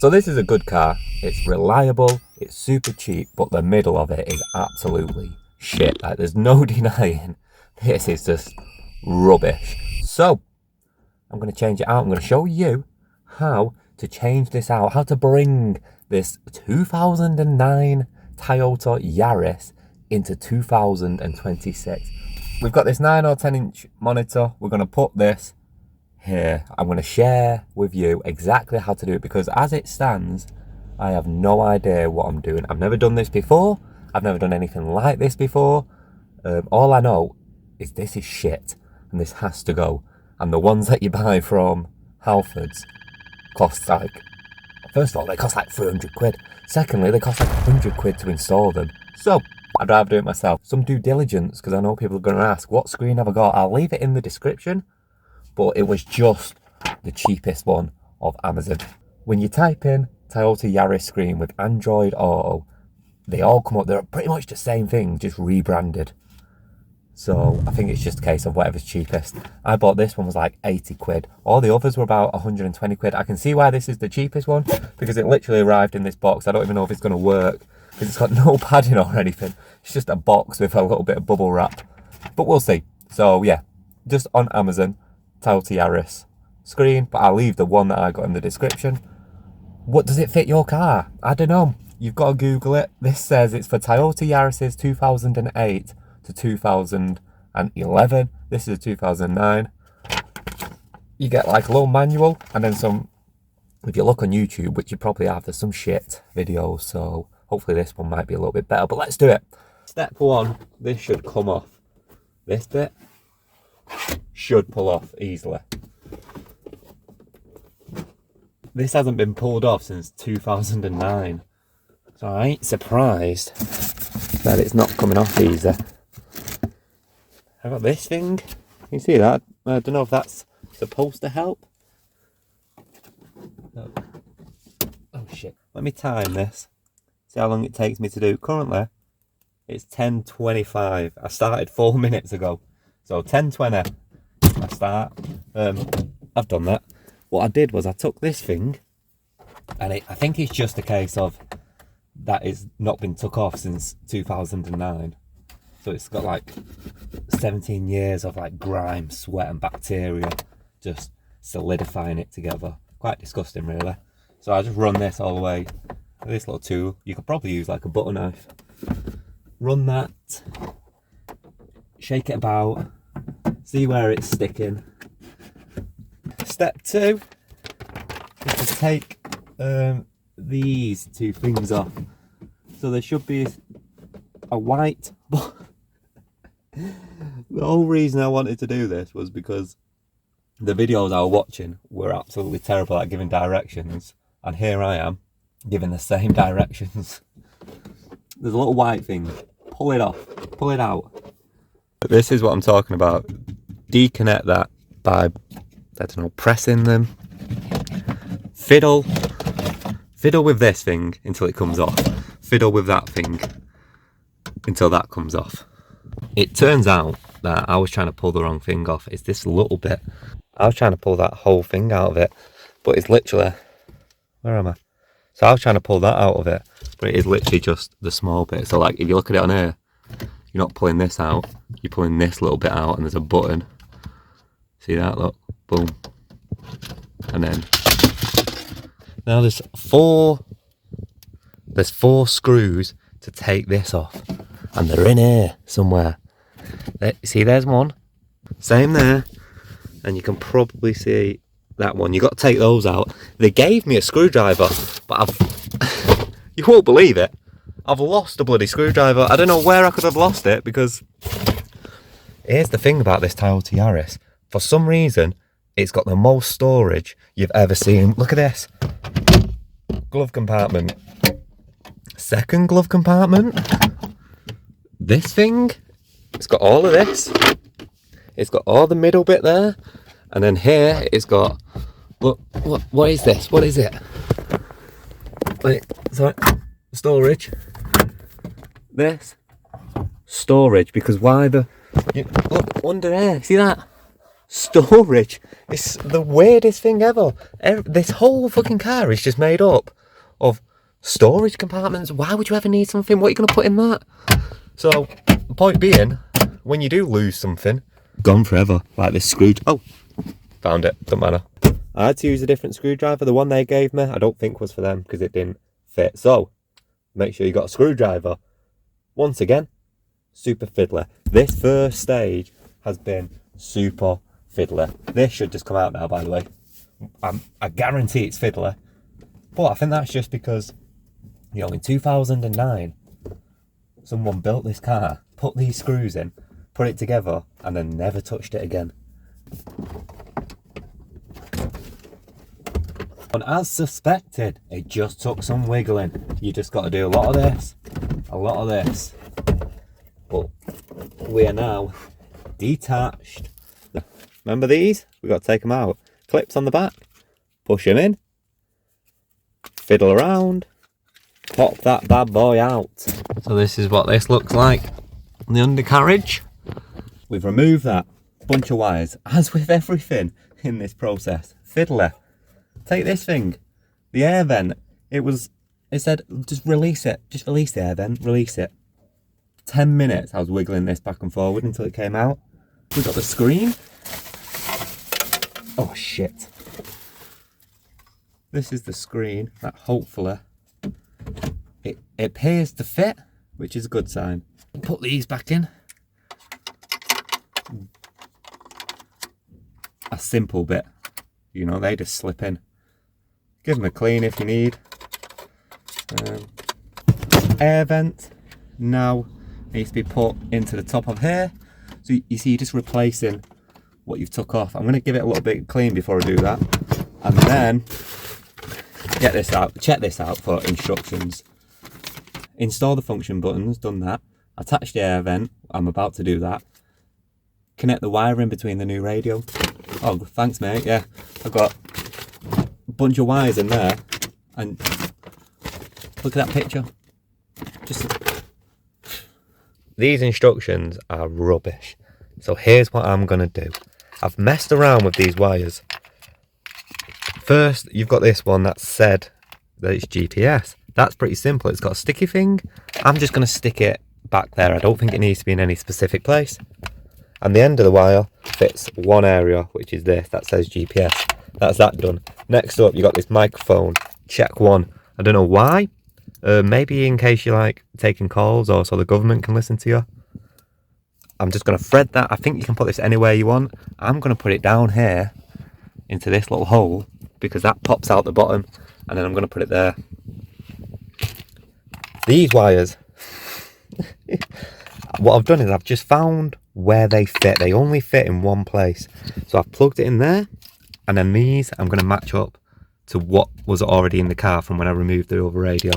So this is a good car, it's reliable, it's super cheap, but the middle of it is absolutely shit. Like, there's no denying this is just rubbish. So I'm going to change it out. I'm going to show you how to change this out, how to bring this 2009 Toyota Yaris into 2026. We've got this 9 or 10 inch monitor. We're going to put this here. I'm going to share with you exactly how to do it, because as it stands, I have no idea what I'm doing. I've never done this before. I've never done anything like this before. All I know is this is shit and this has to go. And the ones that you buy from Halfords cost like, first of all, they cost like 300 quid. Secondly, they cost like 100 quid to install them. So I'd rather do it myself. Some due diligence, because I know people are going to ask, what screen have I got? I'll leave it in the description. But it was just the cheapest one of Amazon. When you type in Toyota Yaris screen with Android Auto, they all come up. They're pretty much the same thing, just rebranded. So I think it's just a case of whatever's cheapest. I bought this one, was like 80 quid. All the others were about 120 quid. I can see why this is the cheapest one, because it literally arrived in this box. I don't even know if it's going to work, because it's got no padding or anything. It's just a box with a little bit of bubble wrap. But we'll see. So yeah, just on Amazon, Toyota Yaris screen, but I'll leave the one that I got in the description. What does it fit your car? I don't know. You've got to Google it. This says it's for Toyota Yaris's 2008 to 2011. This is a 2009. You get like a little manual and then some. If you look on YouTube, which you probably have, there's some shit videos, so hopefully this one might be a little bit better, but let's do it. Step one, this should come off. This bit should pull off easily. This hasn't been pulled off since 2009, so I ain't surprised that it's not coming off easy. I got this thing, you see that? I don't know if that's supposed to help. Oh shit, let me time this, see how long it takes me to do. Currently it's 10:25. I started 4 minutes ago, so 10:20 I start. I've done that. What I did was I took this thing, and I think it's just a case of that it's not been took off since 2009. So it's got like 17 years of like grime, sweat and bacteria just solidifying it together. Quite disgusting really. So I just run this all the way. This little tool, you could probably use like a butter knife. Run that, shake it about, see where it's sticking. Step 2 is to take these two things off. So there should be a white. The whole reason I wanted to do this was because the videos I was watching were absolutely terrible at giving directions, and here I am giving the same directions. There's a little white thing. Pull it off. Pull it out. But this is what I'm talking about. Deconnect that by, I don't know, pressing them. Fiddle with this thing until it comes off. Fiddle with that thing until that comes off. It turns out that I was trying to pull the wrong thing off. It's this little bit. I was trying to pull that whole thing out of it, but it's literally, where am I? So I was trying to pull that out of it, but it is literally just the small bit. So like if you look at it on here, you're not pulling this out, you're pulling this little bit out, and there's a button. See that? Look, boom. And then now there's four screws to take this off, and they're in here somewhere. See, there's one, same there, and you can probably see that one. You got to take those out. They gave me a screwdriver, but you won't believe it, I've lost a bloody screwdriver. I don't know where I could have lost it, because here's the thing about this Toyota Yaris. For some reason, it's got the most storage you've ever seen. Look at this. Glove compartment. Second glove compartment. This thing, it's got all of this. It's got all the middle bit there. And then here, it's got, look, what is this? What is it? Wait, sorry. Storage. This. Storage, because why the, look, under here, see that? storage. It's the weirdest thing ever. This whole fucking car is just made up of storage compartments. Why would you ever need something? What are you going to put in that? So, the point being, when you do lose something, gone forever. Like this oh, found it. Don't matter. I had to use a different screwdriver. The one they gave me, I don't think was for them because it didn't fit. So, make sure you got a screwdriver. Once again, super fiddler. This first stage has been super fiddler. This should just come out now, by the way. I guarantee it's fiddler. But I think that's just because, you know, in 2009, someone built this car, put these screws in, put it together, and then never touched it again. And as suspected, it just took some wiggling. You just got to do a lot of this, a lot of this. But we are now detached. Remember these? We got to take them out. Clips on the back, push them in, fiddle around, pop that bad boy out. So this is what this looks like on the undercarriage. We've removed that bunch of wires. As with everything in this process, fiddler. Take this thing, the air vent. It said just release it, just release the air vent, release it. 10 minutes I was wiggling this back and forward until it came out. We've got the screen. Oh shit. This is the screen that hopefully it appears to fit, which is a good sign. Put these back in. A simple bit, you know, they just slip in. Give them a clean if you need. Air vent now needs to be put into the top of here. So you see, you're just replacing what you've took off. I'm going to give it a little bit clean before I do that. And then, get this out, check this out for instructions. Install the function buttons, done that. Attach the air vent, I'm about to do that. Connect the wiring between the new radio. Oh, thanks mate, yeah. I've got a bunch of wires in there. And look at that picture. These instructions are rubbish. So here's what I'm going to do. I've messed around with these wires. First, you've got this one that said that it's GPS. That's pretty simple. It's got a sticky thing. I'm just going to stick it back there. I don't think it needs to be in any specific place. And the end of the wire fits one area, which is this, that says GPS. That's that done. Next up, you've got this microphone. Check one. I don't know why. Maybe in case you like taking calls or so the government can listen to you. I'm just going to thread that. I think you can put this anywhere you want. I'm going to put it down here into this little hole because that pops out the bottom, and then I'm going to put it there. These wires, what I've done is I've just found where they fit. They only fit in one place. So I've plugged it in there, and then these I'm going to match up to what was already in the car from when I removed the other radio.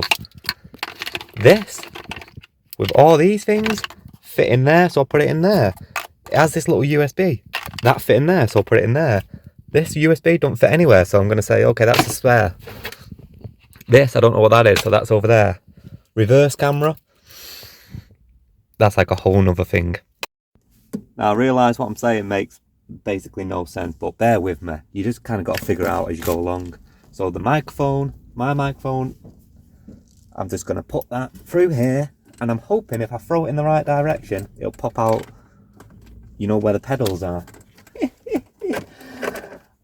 This, with all these things, fit in there, so I'll put it in there. It has this little USB. That fit in there, so I'll put it in there. This USB don't fit anywhere, so I'm going to say, okay, that's a spare. This, I don't know what that is, so that's over there. Reverse camera. That's like a whole nother thing. Now, I realise what I'm saying makes basically no sense, but bear with me. You just kind of got to figure it out as you go along. So the microphone, my microphone, I'm just going to put that through here, and I'm hoping if I throw it in the right direction, it'll pop out, you know, where the pedals are.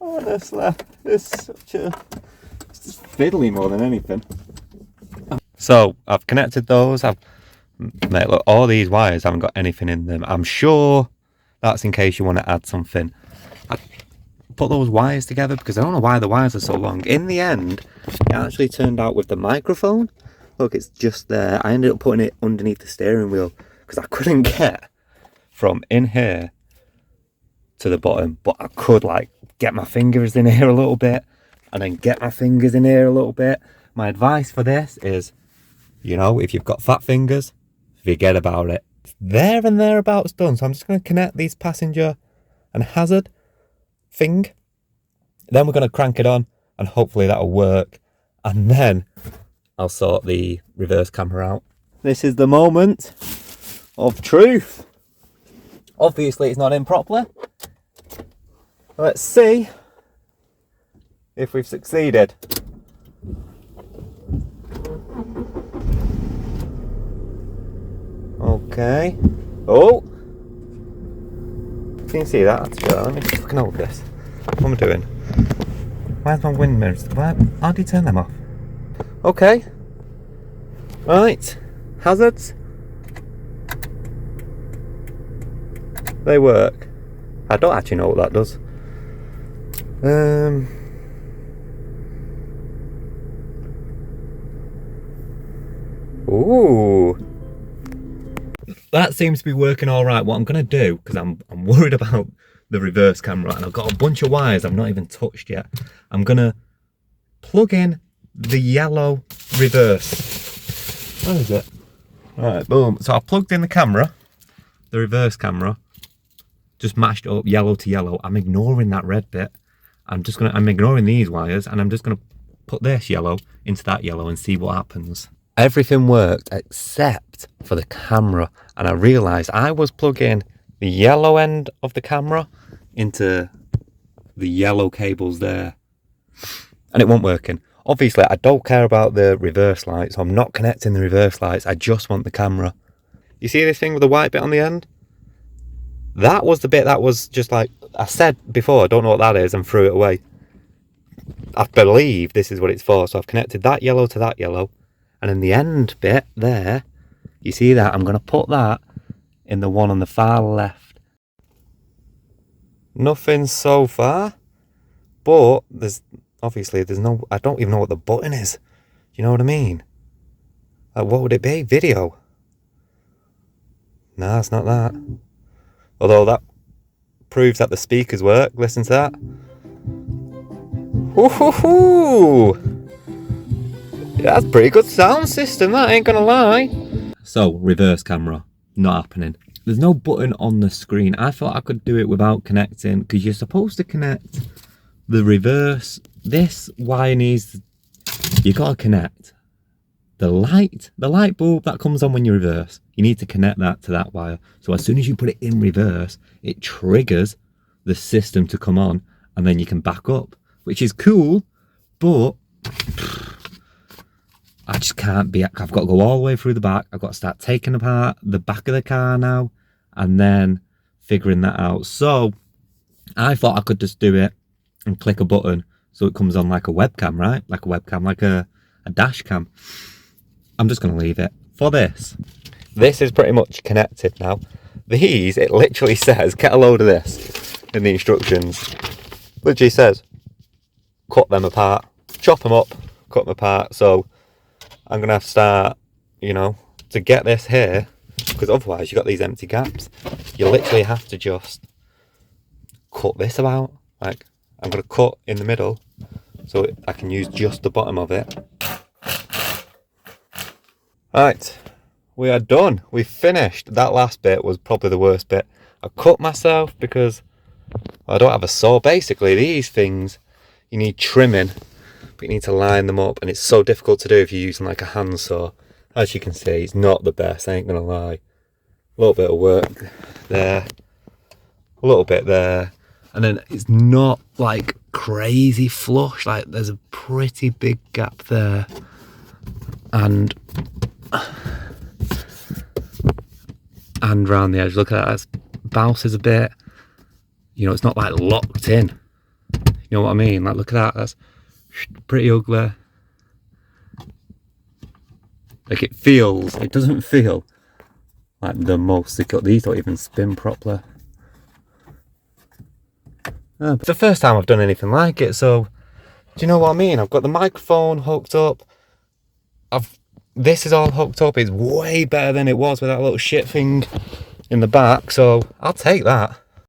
Honestly, it's just fiddly more than anything. So I've connected those. Mate, look, all these wires haven't got anything in them. I'm sure that's in case you want to add something. I put those wires together because I don't know why the wires are so long. In the end, it actually turned out with the microphone. Look, it's just there. I ended up putting it underneath the steering wheel because I couldn't get from in here to the bottom, but I could like get my fingers in here a little bit and then get my fingers in here a little bit. My advice for this is, you know, if you've got fat fingers, forget about it. It's there and thereabouts done. So I'm just going to connect these passenger and hazard thing. Then we're going to crank it on and hopefully that'll work. And then I'll sort the reverse camera out. This is the moment of truth. Obviously it's not in properly. Let's see if we've succeeded. Okay. Oh! Can you see that? Let me just fucking hold this. What am I doing? Where's my wind mirrors? How do you turn them off? Okay. Right. Hazards. They work. I don't actually know what that does. Ooh. That seems to be working all right. What I'm going to do, because I'm worried about the reverse camera, and I've got a bunch of wires I've not even touched yet. I'm going to plug in the yellow reverse. Where is it? Right, boom. So I plugged in the camera, the reverse camera, just matched up yellow to yellow. I'm ignoring that red bit. I'm ignoring these wires, and I'm just going to put this yellow into that yellow and see what happens. Everything worked except for the camera, and I realised I was plugging the yellow end of the camera into the yellow cables there, and it wasn't working. Obviously, I don't care about the reverse lights, so I'm not connecting the reverse lights. I just want the camera. You see this thing with the white bit on the end? That was the bit that was just like I said before. I don't know what that is and threw it away. I believe this is what it's for, so I've connected that yellow to that yellow. And in the end bit there, you see that? I'm going to put that in the one on the far left. Nothing so far, but there's no, I don't even know what the button is. You know what I mean? Like, what would it be? Video? No, it's not that. Although that proves that the speakers work. Listen to that. Woohoo! Yeah, that's a pretty good sound system, that ain't gonna lie. So, reverse camera, not happening. There's no button on the screen. I thought I could do it without connecting, because you're supposed to connect the reverse. This wire needs, you gotta connect the light bulb that comes on when you reverse. You need to connect that to that wire. So as soon as you put it in reverse, it triggers the system to come on, and then you can back up, which is cool, but I just can't be, I've got to go all the way through the back. I've got to start taking apart the back of the car now and then figuring that out. So I thought I could just do it and click a button so it comes on like a webcam, right? Like a webcam, like a dash cam. I'm just going to leave it for this. This is pretty much connected now. These, it literally says, get a load of this in the instructions. Literally says, cut them apart, chop them up, cut them apart. So I'm going to have to start, you know, to get this here, because otherwise you've got these empty gaps. You literally have to just cut this about. Like, I'm going to cut in the middle so I can use just the bottom of it. Right, we are done. We've finished. That last bit was probably the worst bit. I cut myself because I don't have a saw. Basically, these things, you need trimming, but you need to line them up, and it's so difficult to do if you're using like a handsaw. As you can see, it's not the best, I ain't gonna lie. A little bit of work there, a little bit there, and then it's not like crazy flush. Like, there's a pretty big gap there, and round the edge. Look at that, it bounces a bit. You know, it's not like locked in. You know what I mean? Like, look at that, that's pretty ugly. Like, it doesn't feel like the most secure. These don't even spin properly. It's the first time I've done anything like it, so do you know what I mean? I've got the microphone hooked up. This is all hooked up. It's way better than it was with that little shit thing in the back, so I'll take that.